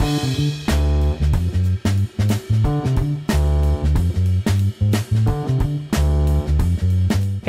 Hey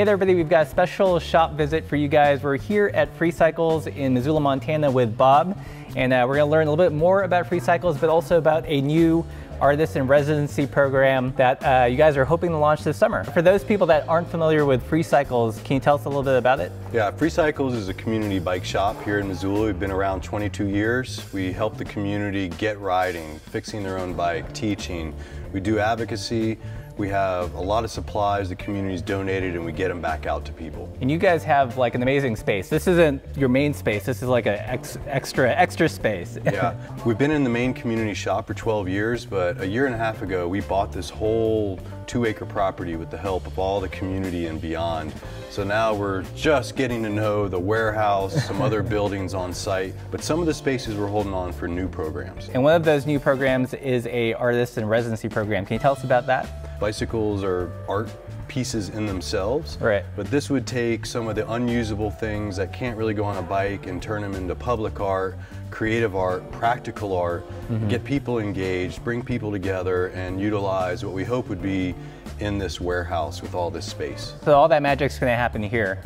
there everybody, we've got a special shop visit for you guys. We're here at Free Cycles in Missoula, Montana with Bob, and we're going to learn a little bit more about Free Cycles, but also about a new artist in residency program that you guys are hoping to launch this summer. For those people that aren't familiar with Free Cycles, can you tell us a little bit about it? Yeah, Free Cycles is a community bike shop here in Missoula. We've been around 22 years. We help the community get riding, fixing their own bike, teaching. We do advocacy. We have a lot of supplies the community's donated, and we get them back out to people. And you guys have like an amazing space. This isn't your main space. This is like an extra space. Yeah, we've been in the main community shop for 12 years, but a year and a half ago, we bought this whole 2-acre property with the help of all the community and beyond. So now we're just getting to know the warehouse, some other buildings on site, but some of the spaces we're holding on for new programs. And one of those new programs is a artist in residency program. Can you tell us about that? Bicycles are art pieces in themselves, right? But this would take some of the unusable things that can't really go on a bike and turn them into public art, creative art, practical art, get people engaged, bring people together, and utilize what we hope would be in this warehouse with all this space. So all that magic's going to happen here.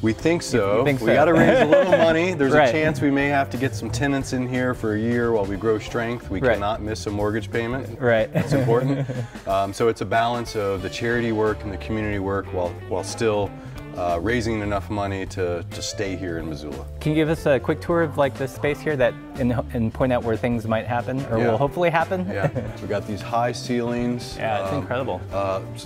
We think so. You think so? We got to raise a little money. There's right. a chance we may have to get some tenants in here for a year while we grow strength. We right. cannot miss a mortgage payment. Right. That's important. So it's a balance of the charity work and the community work while still raising enough money to stay here in Missoula. Can you give us a quick tour of like the space here and point out where things might happen or will hopefully happen? Yeah, we got these high ceilings. Yeah, it's incredible.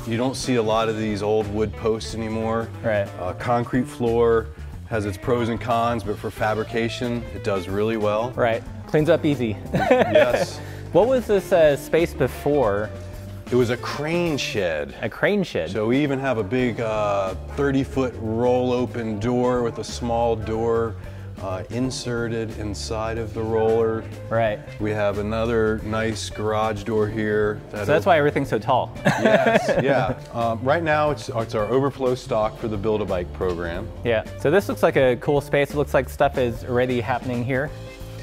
You don't see a lot of these old wood posts anymore. Right. Concrete floor has its pros and cons, but for fabrication, it does really well. Right, cleans up easy. Yes. What was this space before? It was a crane shed. A crane shed. So we even have a big 30-foot roll-open door with a small door inserted inside of the roller. Right. We have another nice garage door here. So that's why everything's so tall. Yes, yeah. Right now it's our overflow stock for the Build-A-Bike program. Yeah, so this looks like a cool space. It looks like stuff is already happening here.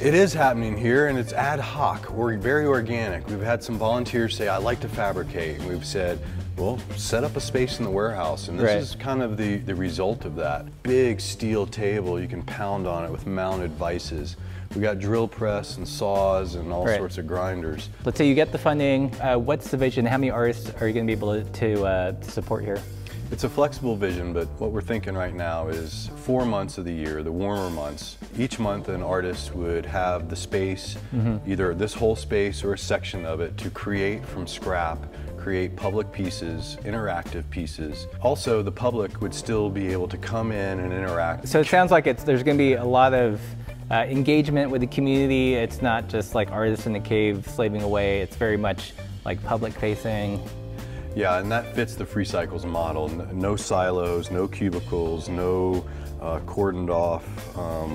It is happening here, and it's ad hoc. We're very organic. We've had some volunteers say, I like to fabricate, and we've said, well, set up a space in the warehouse, and this is kind of the result of that. Big steel table, you can pound on it with mounted vices. We got drill press and saws and all sorts of grinders. Let's say you get the funding, what's the vision? How many artists are you going to be able to support here? It's a flexible vision, but what we're thinking right now is 4 months of the year, the warmer months. Each month an artist would have the space, either this whole space or a section of it, to create from scrap, create public pieces, interactive pieces. Also, the public would still be able to come in and interact. So it sounds like there's going to be a lot of engagement with the community. It's not just like artists in the cave slaving away. It's very much like public facing. Yeah, and that fits the Free Cycles model. No silos, no cubicles, no cordoned off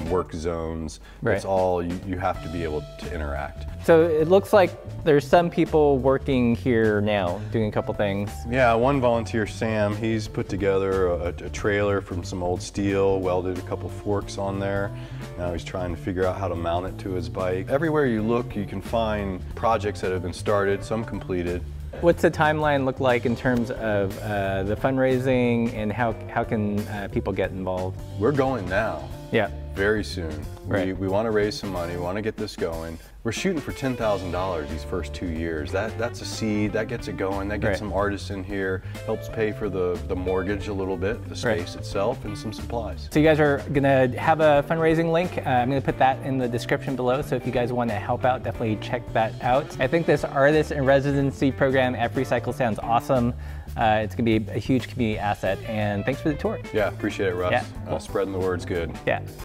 work zones. Right. It's all, you have to be able to interact. So it looks like there's some people working here now, doing a couple things. Yeah, one volunteer, Sam, he's put together a trailer from some old steel, welded a couple forks on there. Now he's trying to figure out how to mount it to his bike. Everywhere you look, you can find projects that have been started, some completed. What's the timeline look like in terms of the fundraising, and how can people get involved? We're going now. Yeah. Very soon. Right. We want to raise some money, we want to get this going. We're shooting for $10,000 these first 2 years. That's a seed, that gets it going, that gets some artists in here, helps pay for the mortgage a little bit, the space itself, and some supplies. So you guys are gonna have a fundraising link. I'm gonna put that in the description below, so if you guys want to help out, definitely check that out. I think this artist in residency program at Free Cycle sounds awesome. It's gonna be a huge community asset, and thanks for the tour. Yeah, appreciate it, Russ. Yeah, cool. Spreading the word's good. Yeah.